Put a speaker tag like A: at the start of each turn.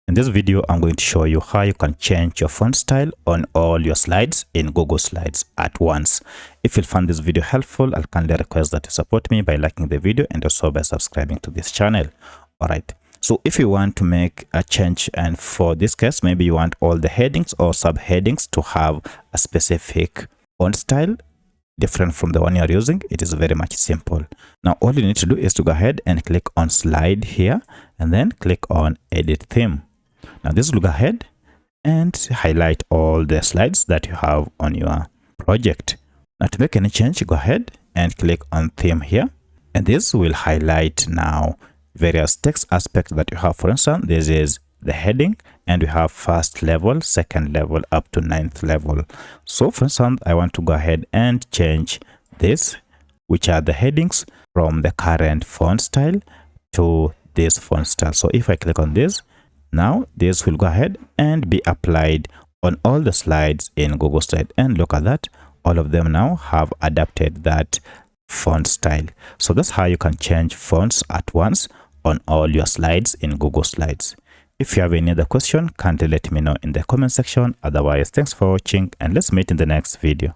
A: In this video, I'm going to show you how you can change your font style on all your slides in Google Slides at once. If you found this video helpful, I'll kindly request that you support me by liking the video and also by subscribing to this channel. Alright, so if you want to make a change, and for this case, maybe you want all the headings or subheadings to have a specific font style different from the one you're using, it is very much simple. Now, all you need to do is to go ahead and click on slide here and then click on edit theme. Now this will go ahead and highlight all the slides that you have on your project. Now to make any change, go ahead and click on theme here, and this will highlight now various text aspects that you have. For instance, this is the heading, and we have first level, second level, up to 9th level. So for instance, I want to go ahead and change this, which are the headings, from the current font style to this font style. So if I click on this, now this will go ahead and be applied on all the slides in Google Slides, and look at that, all of them now have adapted that font style. So that's how you can change fonts at once on all your slides in Google Slides. If you have any other question, kindly let me know in the comment section. Otherwise, thanks for watching, and let's meet in the next video.